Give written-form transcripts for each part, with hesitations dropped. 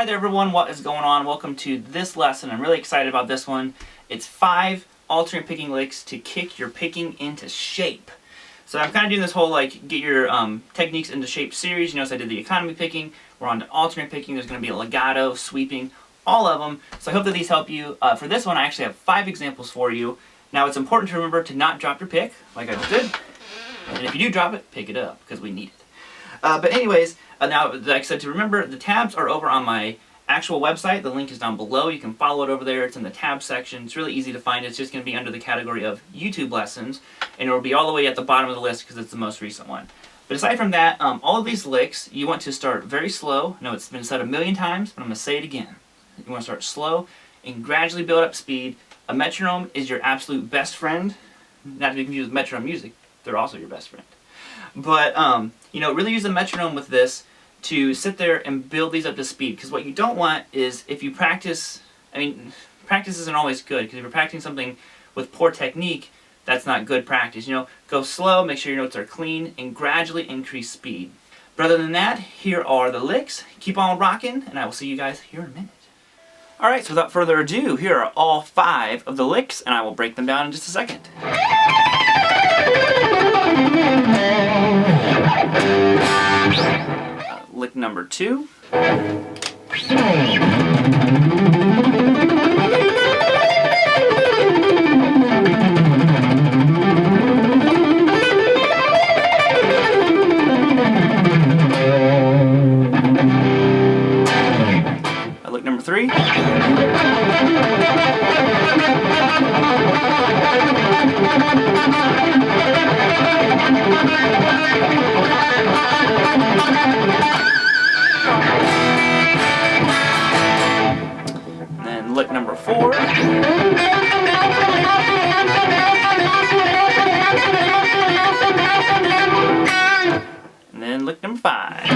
Hi there everyone, what is going on? Welcome to this lesson. I'm really excited about this one. It's 5 alternate picking licks to kick your picking into shape. So I'm kind of doing this whole get your techniques into shape series. You notice I did the economy picking, we're on to alternate picking, there's going to be a legato, sweeping, all of them. So I hope that these help you. For this one I actually have 5 examples for you. Now it's important to remember to not drop your pick, like I just did. And if you do drop it, pick it up, because we need it. But anyways, now, like I said, to remember, the tabs are over on my actual website. The link is down below. You can follow it over there. It's in the tab section. It's really easy to find. It's just going to be under the category of YouTube lessons, and it will be all the way at the bottom of the list because it's the most recent one. But aside from that, all of these licks, you want to start very slow. I know it's been said a million times, but I'm going to say it again. You want to start slow and gradually build up speed. A metronome is your absolute best friend. Not to be confused with metronome music. They're also your best friend. But, really use the metronome with this to sit there and build these up to speed. Because what you don't want is, if you practice, practice isn't always good. Because if you're practicing something with poor technique, that's not good practice. Go slow, make sure your notes are clean, and gradually increase speed. But other than that, here are the licks. Keep on rocking, and I will see you guys here in a minute. Alright, so without further ado, here are all 5 of the licks, and I will break them down in just a second. Lick number 2. Lick number 3. Then lick number 4. And then lick number 5.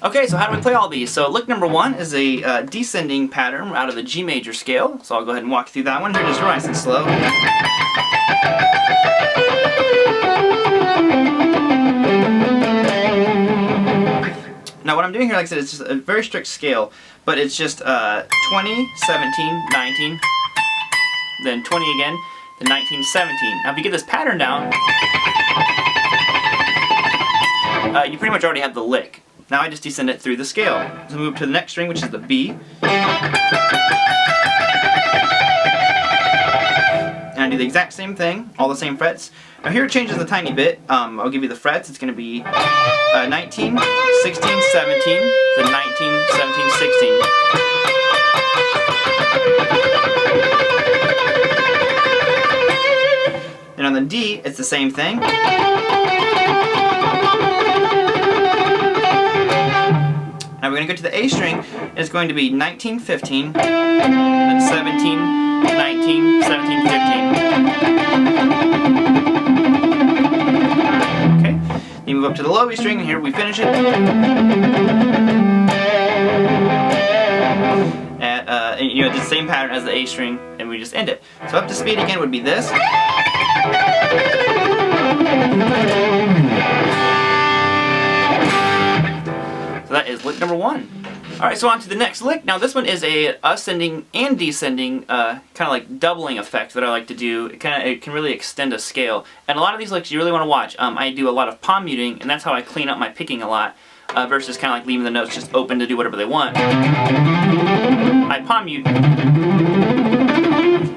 Okay, so how do we play all these? So lick number 1 is a descending pattern out of the G major scale. So I'll go ahead and walk you through that one. Here, just nice and slow. Now what I'm doing here, like I said, it's just a very strict scale, but it's just 20, 17, 19, then 20 again, then 19, 17. Now if you get this pattern down, you pretty much already have the lick. Now I just descend it through the scale. So move to the next string, which is the B. And I do the exact same thing, all the same frets. Now here it changes a tiny bit. I'll give you the frets. It's going to be 19, 16, 17, then 19, 17, 16. And on the D, it's the same thing. Now we're going to go to the A string, and it's going to be 19, 15, then 17, 19, 17, 15. Okay, then you move up to the low E string, and here we finish it. At, the same pattern as the A string, and we just end it. So up to speed again would be this. So that is lick number 1. Alright, so on to the next lick. Now this one is a ascending and descending, kind of like doubling effect that I like to do. It can really extend a scale. And a lot of these licks you really want to watch. I do a lot of palm muting, and that's how I clean up my picking a lot, versus kind of like leaving the notes just open to do whatever they want. I palm mute.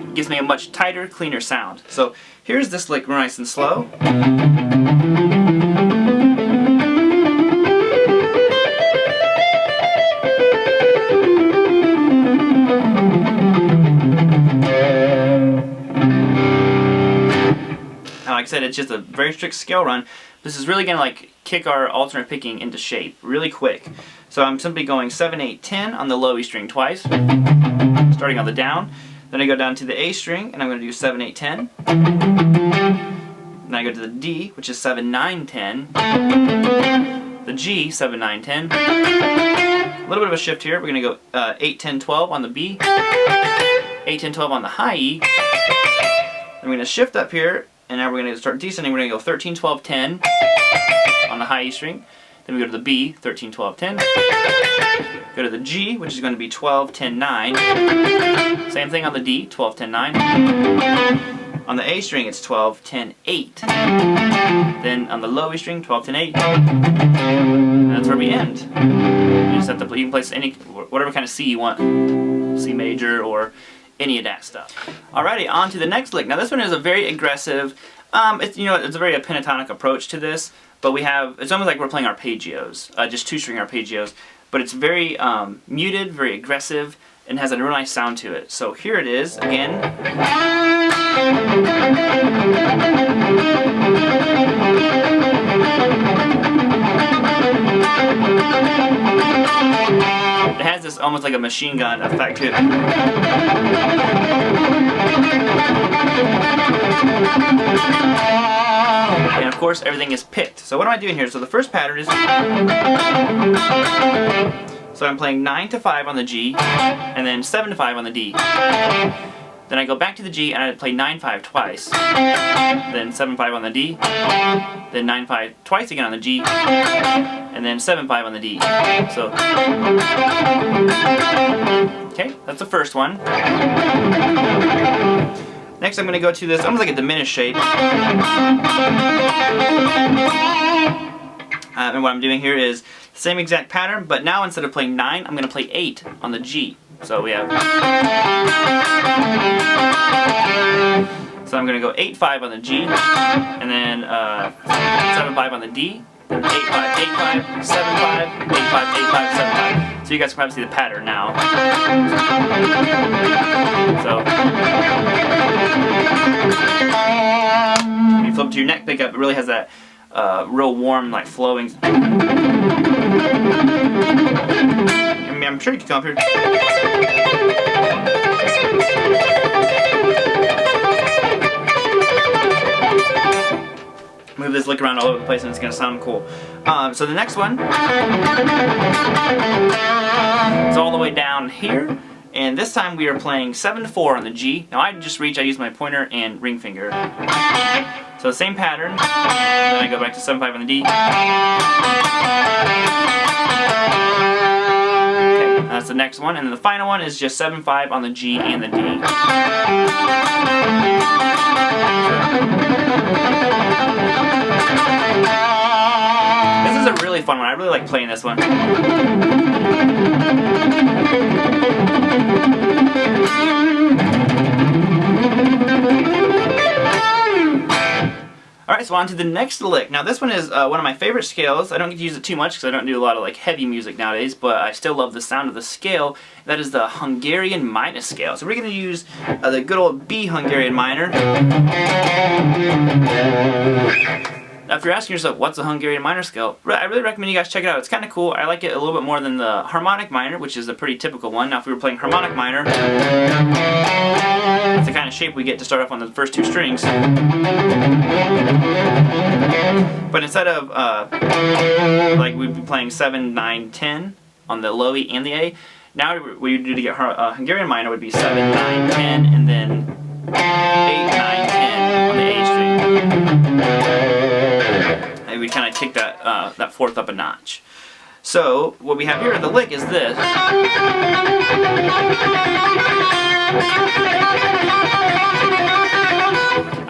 It gives me a much tighter, cleaner sound. So here's this lick nice and slow. Like I said, it's just a very strict scale run. This is really going to kick our alternate picking into shape really quick. So I'm simply going 7, 8, 10 on the low E string twice, starting on the down. Then I go down to the A string, and I'm going to do 7, 8, 10. Then I go to the D, which is 7, 9, 10. The G, 7, 9, 10. A little bit of a shift here. We're going to go 8, 10, 12 on the B. 8, 10, 12 on the high E. Then we're going to shift up here, and now we're going to start descending. We're going to go 13, 12, 10. high E string. Then we go to the B, 13, 12, 10. Go to the G, which is going to be 12, 10, 9. Same thing on the D, 12, 10, 9. On the A string, it's 12, 10, 8. Then on the low E string, 12, 10, 8. And that's where we end. You just have to you can place any whatever kind of C you want, C major or any of that stuff. Alrighty, on to the next lick. Now this one is a very aggressive. It's it's a very pentatonic approach to this, but it's almost like we're playing arpeggios, just 2-string arpeggios. But it's very muted, very aggressive, and has a real nice sound to it. So here it is again. It has this almost like a machine gun effect to it. And of course everything is picked. So what am I doing here? So the first pattern is, so I'm playing 9 to 5 on the G, and then 7 to 5 on the D. Then I go back to the G and I play 9-5 twice. Then 7-5 on the D. Then 9-5 twice again on the G. And then 7-5 on the D. So, okay, that's the first one. Next I'm going to go to this, almost like a diminished shape. And what I'm doing here is the same exact pattern, but now instead of playing 9, I'm going to play 8 on the G. So we have. So I'm going to go 8-5 on the G, and then 7-5 on the D, then 8-5, 8-5, 7-5, 8-5, 8-5, 7-5. So you guys can probably see the pattern now. So when you flip to your neck pickup, it really has that real warm, like flowing. I mean, I'm sure you can come up here. Move this lick around all over the place and it's going to sound cool. So the next one is all the way down here. And this time we are playing 7-4 on the G. Now I use my pointer and ring finger. So same pattern. Then I go back to 7-5 on the D. Okay, that's the next one. And then the final one is just 7-5 on the G and the D. This is a really fun one. I really like playing this one. Alright, so on to the next lick. Now this one is one of my favorite scales. I don't get to use it too much because I don't do a lot of like heavy music nowadays, but I still love the sound of the scale. That is the Hungarian minor scale. So we're going to use the good old B Hungarian minor. Now if you're asking yourself, what's the Hungarian minor scale? I really recommend you guys check it out. It's kind of cool. I like it a little bit more than the harmonic minor, which is a pretty typical one. Now if we were playing harmonic minor, that's the kind of shape we get to start off on the first 2 strings. But instead of, like we'd be playing 7, 9, 10 on the low E and the A, now what we do to get Hungarian minor would be 7, 9, 10, and then 8, 9, 10 on the A string. And we kind of kick that, that fourth up a notch. So what we have here, the lick is this.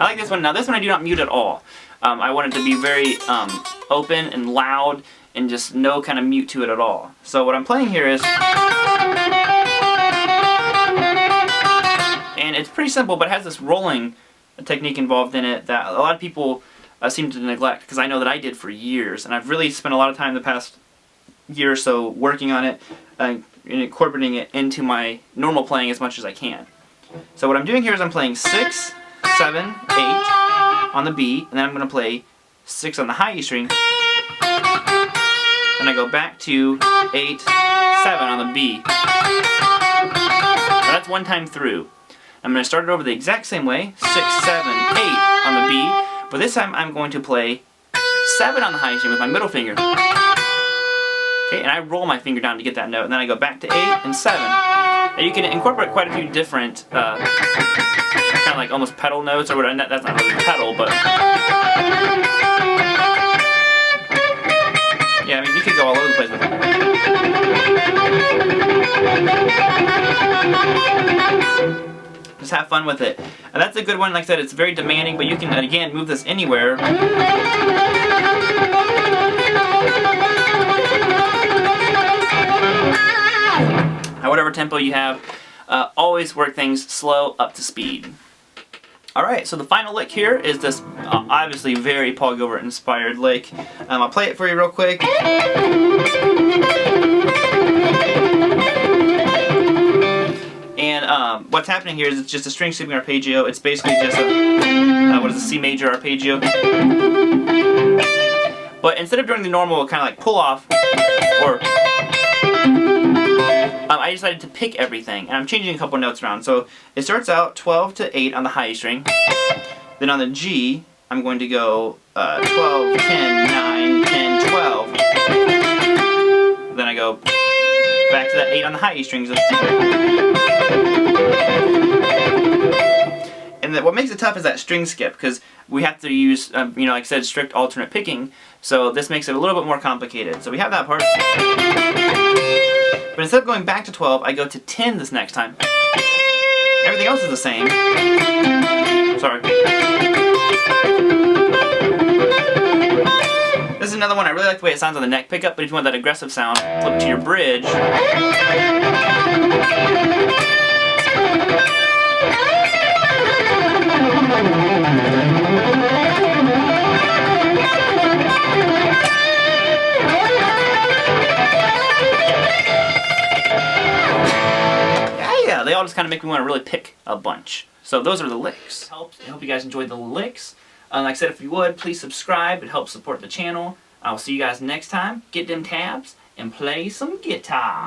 I like this one. Now this one I do not mute at all. I want it to be very open and loud and just no kind of mute to it at all. So what I'm playing here is, and it's pretty simple, but it has this rolling technique involved in it that a lot of people seem to neglect, because I know that I did for years, and I've really spent a lot of time the past year or so working on it and incorporating it into my normal playing as much as I can. So what I'm doing here is I'm playing 6, 7, 8 on the B, and then I'm going to play 6 on the high E string, and I go back to 8, 7 on the B. So that's one time through. I'm going to start it over the exact same way, 6, 7, 8 on the B, but this time I'm going to play 7 on the high E string with my middle finger. Okay, and I roll my finger down to get that note, and then I go back to 8 and 7. And you can incorporate quite a few different, kind of like almost pedal notes, or whatever. That's not really a pedal, but just have fun with it. And that's a good one. Like I said, it's very demanding, but you can, again, move this anywhere. At whatever tempo you have. Always work things slow up to speed. Alright, so the final lick here is this obviously very Paul Gilbert inspired lick. I'll play it for you real quick. And what's happening here is it's just a string sweeping arpeggio. It's basically just a, what is a C major arpeggio. But instead of doing the normal kind of like pull off, or I decided to pick everything, and I'm changing a couple notes around. So it starts out 12 to 8 on the high string. Then on the G, I'm going to go 12, 10, 9, 10, 12. Then I go back to that 8 on the high E strings. And then what makes it tough is that string skip, because we have to use, you know, like I said, strict alternate picking. So this makes it a little bit more complicated. So we have that part. But instead of going back to 12, I go to 10 this next time. Everything else is the same. Sorry. This is another one. I really like the way it sounds on the neck pickup, but if you want that aggressive sound, flip to your bridge. Yeah, they all just kind of make me want to really pick a bunch. So those are the licks. Helps. I hope you guys enjoyed the licks. Like I said, if you would, please subscribe. It helps support the channel. I will see you guys next time. Get them tabs and play some guitar.